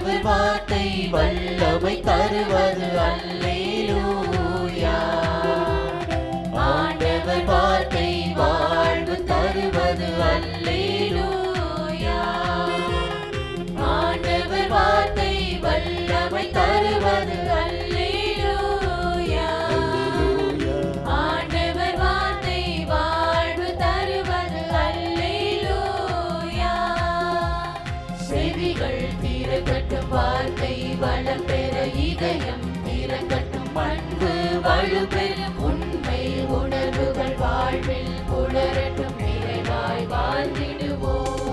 ஆண்டவர் வார்த்தை வல்லமை தருவது அல்லேலூயா. ஆண்டவர் வார்த்தை வாழ்வு தருவது அல்லேலூயா. ஆண்டவர் வார்த்தை வல்லமை தருவது அல்லேலூயா. ஆண்டவர் வார்த்தை வாழ்வு தருவது அல்லேலூயா. செவிகள் திறக்கட்டும், வார்த்தை வளம் பெற இதயம் திறக்கட்டும், அன்பு வலுப்பெறும், உண்மை உணர்வுகள் வாழ்வில் புலரட்டும், நிறைவாய் வாழ்ந்திடுவோம்.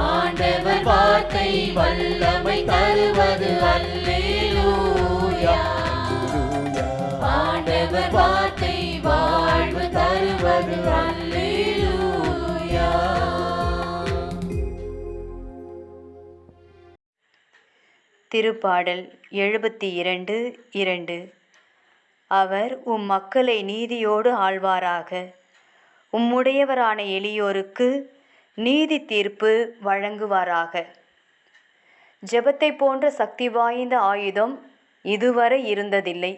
ஆண்டவர் வார்த்தை வல்லமை தருவது அல்லேலூயா. ஆண்டவர் வார்த்தை வாழ்வு தருவது அல்லேலூயா. திருப்பாடல் 72:2. அவர் உம் மக்களை நீதியோடு ஆள்வாராக. உம்முடையவரான எளியோருக்கு நீதி தீர்ப்பு வழங்குவாராக. ஜெபத்தை போன்ற சக்தி வாய்ந்த ஆயுதம் இதுவரை இருந்ததில்லை,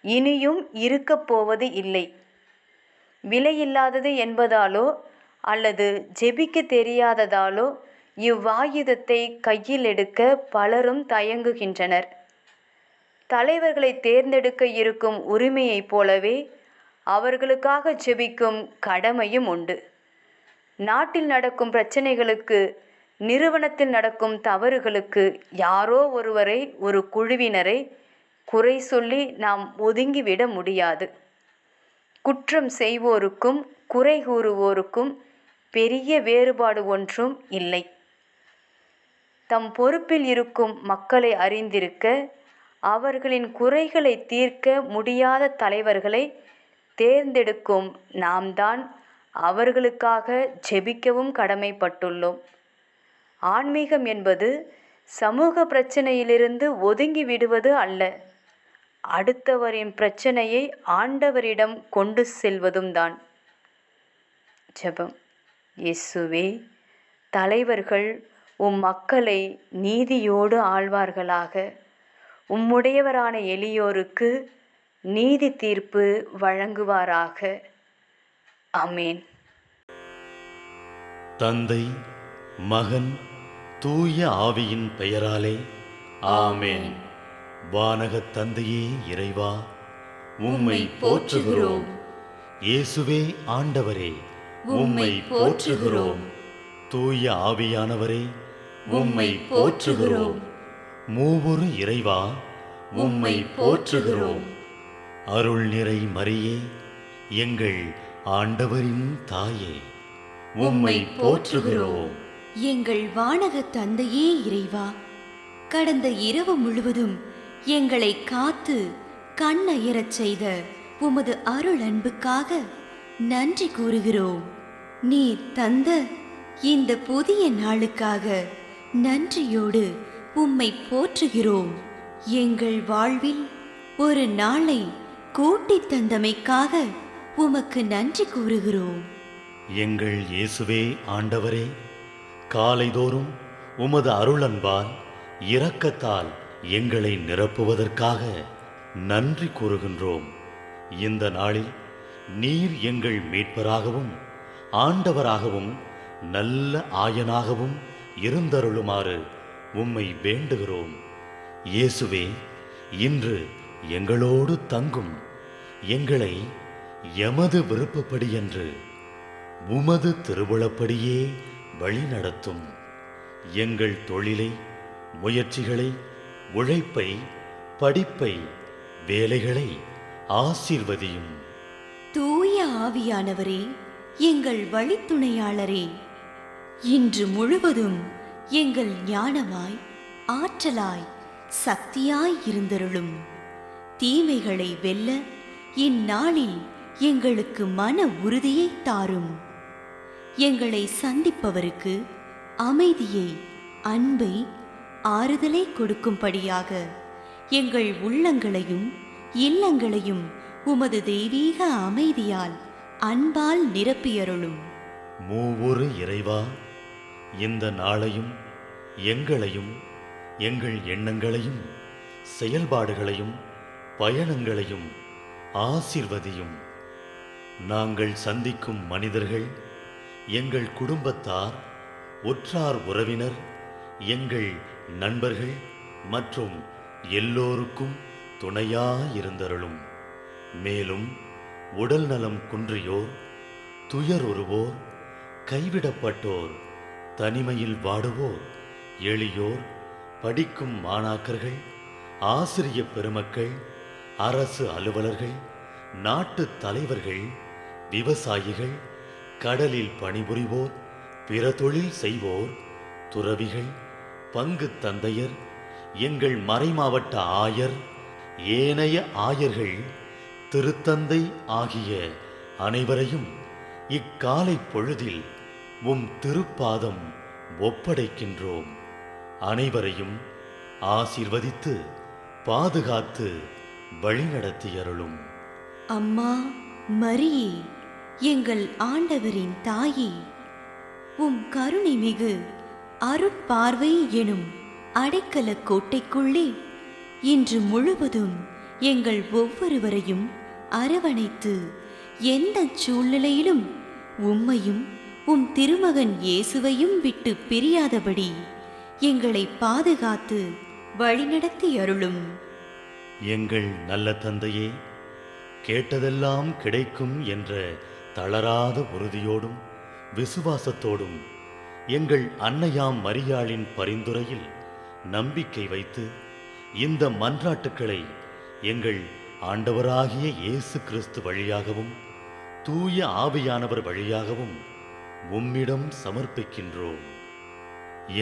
இனியும் இருக்கப் போவது இல்லை. விலையில்லாதது என்பதாலோ அல்லது ஜெபிக்க தெரியாததாலோ இவ்வாயுதத்தை கையில் எடுக்க பலரும் தயங்குகின்றனர். தலைவர்களை தேர்ந்தெடுக்க இருக்கும் உரிமையைப் போலவே அவர்களுக்காக ஜெபிக்கும் கடமையும் உண்டு. நாட்டில் நடக்கும் பிரச்சனைகளுக்கு, நிறுவனத்தில் நடக்கும் தவறுகளுக்கு யாரோ ஒருவரை, ஒரு குழுவினரை குறை சொல்லி நாம் ஒதுங்கிவிட முடியாது. குற்றம் செய்வோருக்கும் குறை கூறுவோருக்கும் பெரிய வேறுபாடு ஒன்றும் இல்லை. தம் பொறுப்பில் இருக்கும் மக்களை அறிந்திருக்க, அவர்களின் குறைகளை தீர்க்க முடியாத தலைவர்களை தேர்ந்தெடுக்கும் நாம் தான் அவர்களுக்காக ஜெபிக்கவும் கடமைப்பட்டுள்ளோம். ஆன்மீகம் என்பது சமூக பிரச்சனையிலிருந்து ஒதுங்கி விடுவது அல்ல, அடுத்தவரின் பிரச்சனையை ஆண்டவரிடம் கொண்டு செல்வதும் தான். ஜெபம். இயேசுவே, தலைவர்கள் உம் மக்களை நீதியோடு ஆள்வார்களாக. உம்முடையவரான எளியோருக்கு நீதி தீர்ப்பு வழங்குவாராக. ஆமென். தந்தை, மகன், தூய ஆவியின் பெயராலே ஆமென். வானகத் தந்தையே இறைவா, உம்மை போற்றுகிறோம். இயேசுவே ஆண்டவரே, உம்மை போற்றுகிறோம். தூய ஆவியானவரே, உம்மை போற்றுகிறோம். மூவொரு இறைவா, உம்மை போற்றுகிறோம். அருள் நிறை மரியே, எங்கள் ஆண்டவரின் தாயே, உம்மை போற்றுகிறோம். எங்கள் வானக தந்தையே இறைவா, கடந்த இரவு முழுவதும் எங்களை காத்து கண்ணயரச் செய்த உமது அருள் அன்புக்காக நன்றி கூறுகிறோம். நீர் தந்த இந்த புதிய நாளுக்காக நன்றியோடு உம்மை போற்றுகிறோம். எங்கள் வாழ்வில் ஒரு நாளை கூட்டித் தந்தமைக்காக உமக்கு நன்றி கூறுகிறோம். எங்கள் இயேசுவே ஆண்டவரே, காலைதோறும் உமது அருளன்பால் இரக்கத்தால் எங்களை நிரப்புவதற்காக நன்றி கூறுகின்றோம். இந்த நாளில் நீர் எங்கள் மீட்பராகவும் ஆண்டவராகவும் நல்ல ஆயனாகவும் இருந்தருளுமாறு உம்மை வேண்டுகிறோம். இயேசுவே, இன்று எங்களோடு தங்கும். எங்களை எமது விருப்பப்படியன்று உமது திருவுளப்படியே வழிநடத்தும். எங்கள் தொழிலை, முயற்சிகளை, உழைப்பை, படிப்பை, வேலைகளை ஆசீர்வதியும். தூய ஆவியானவரே, எங்கள் வழித்துணையாளரே, இன்று முழுவதும் எங்கள் ஞானமாய், ஆற்றலாய், சக்தியாய் இருந்தருளும். தீமைகளை வெல்ல இந்நாளில் எங்களுக்கு மன உறுதியை தாரும். எங்களை சந்திப்பவருக்கு அமைதியை, அன்பை, ஆறுதலை கொடுக்கும்படியாக எங்கள் உள்ளங்களையும் இல்லங்களையும் உமது தெய்வீக அமைதியால், அன்பால் நிரப்பியருளும். மூவொரு இறைவா, இந்த நாளையும் எங்களையும் எங்கள் எண்ணங்களையும் செயல்பாடுகளையும் பயணங்களையும் ஆசீர்வதியும். நாங்கள் சந்திக்கும் மனிதர்கள், எங்கள் குடும்பத்தார், உற்றார் உறவினர், எங்கள் நண்பர்கள் மற்றும் எல்லோருக்கும் துணையாயிருந்தருளும். மேலும் உடல் நலம் குன்றியோர், துயருறுவோர், கைவிடப்பட்டோர், தனிமையில் வாடுவோர், எளியோர், படிக்கும் மாணாக்கர்கள், ஆசிரிய பெருமக்கள், அரசு அலுவலர்கள், நாட்டு தலைவர்கள், விவசாயிகள், கடலில் பணிபுரிவோர், பிற தொழில் செய்வோர், துறவிகள், பங்கு தந்தையர், எங்கள் மறைமாவட்ட ஆயர், ஏனைய ஆயர்கள், திருத்தந்தை ஆகிய அனைவரையும் இக்காலை பொழுதில் உம் திருப்பாதம் ஒப்படைக்கின்றோம். அனைவரையும் ஆசீர்வதித்து பாதுகாத்து வழிநடத்தியருளும். அம்மா மரியே, எங்கள் ஆண்டவரின் தாயே, உம் கருணை மிகு அருட்பார்வை எனும் அடைக்கல கோட்டைக்குள்ளே இன்று முழுவதும் எங்கள் ஒவ்வொருவரையும் அரவணைத்து எந்த சூழ்நிலையிலும் உம்மையும் உம் திருமகன் இயேசுவையும் விட்டு பிரியாதபடி எங்களை பாதுகாத்து வழிநடத்தி அருளும். எங்கள் நல்ல தந்தையே, கேட்டதெல்லாம் கிடைக்கும் என்ற தளராத உறுதியோடும் விசுவாசத்தோடும் எங்கள் அன்னையாம் மரியாளின் பரிந்துரையில் நம்பிக்கை வைத்து இந்த மன்றாட்டுக்களை எங்கள் ஆண்டவராகிய இயேசு கிறிஸ்து வழியாகவும் தூய ஆவியானவர் வழியாகவும் உம்மிடம் சமர்ப்பிக்கின்றோம்.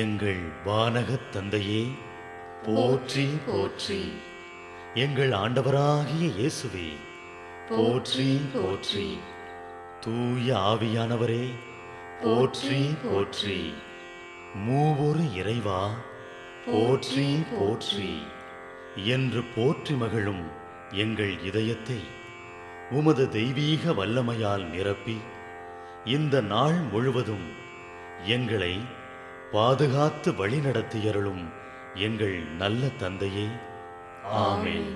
எங்கள் வானகத் தந்தையே, போற்றி போற்றி. எங்கள் ஆண்டவராகிய இயேசுவே, போற்றி போற்றி. தூய ஆவியானவரே, போற்றி போற்றி. மூவொரு இறைவா, போற்றி போற்றி என்று போற்றி மகிழும் எங்கள் இதயத்தை உமது தெய்வீக வல்லமையால் நிரப்பி இந்த நாள் முழுவதும் எங்களை பாதுகாத்து வழிநடத்தியருளும் எங்கள் நல்ல தந்தையே. ஆமென்.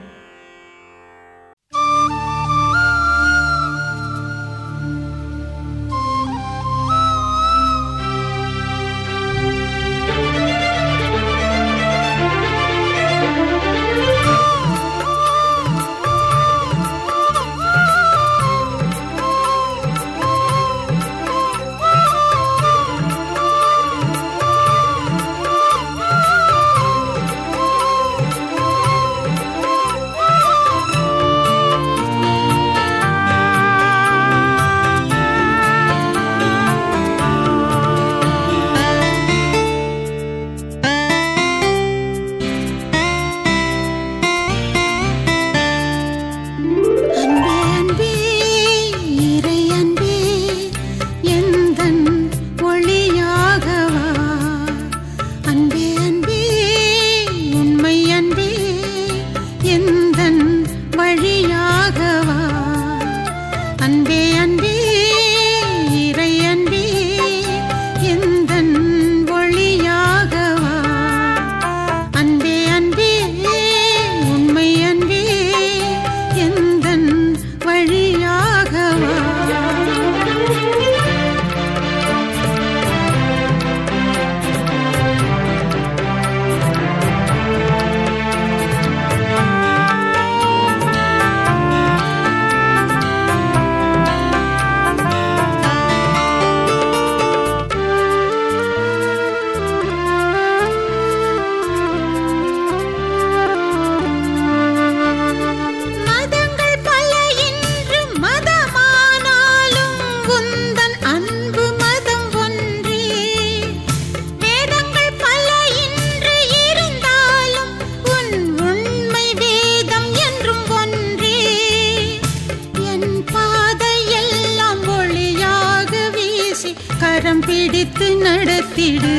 கரம் பிடித்து நடத்திடு,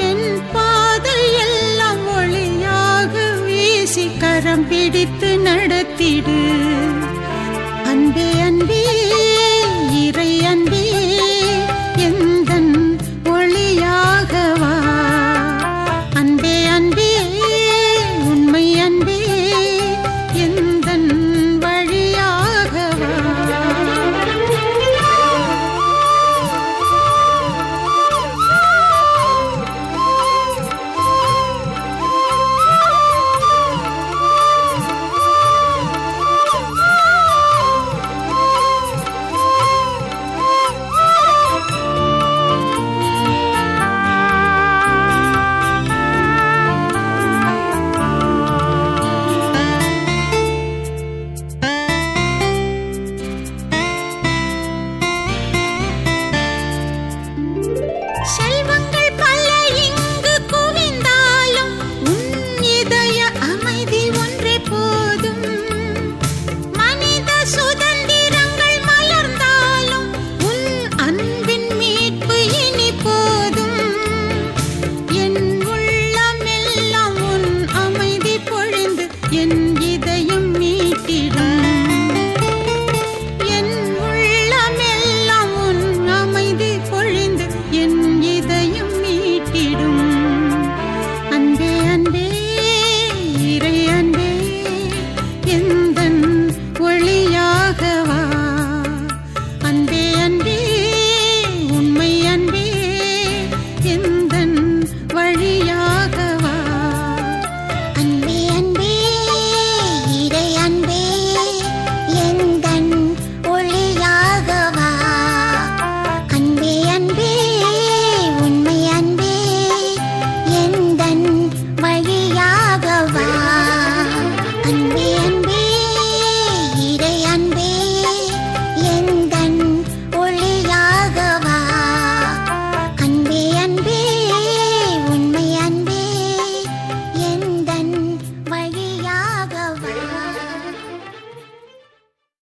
என் பாதை எல்லாம் ஒளியாக வீசி கரம் பிடித்து நடத்திடு.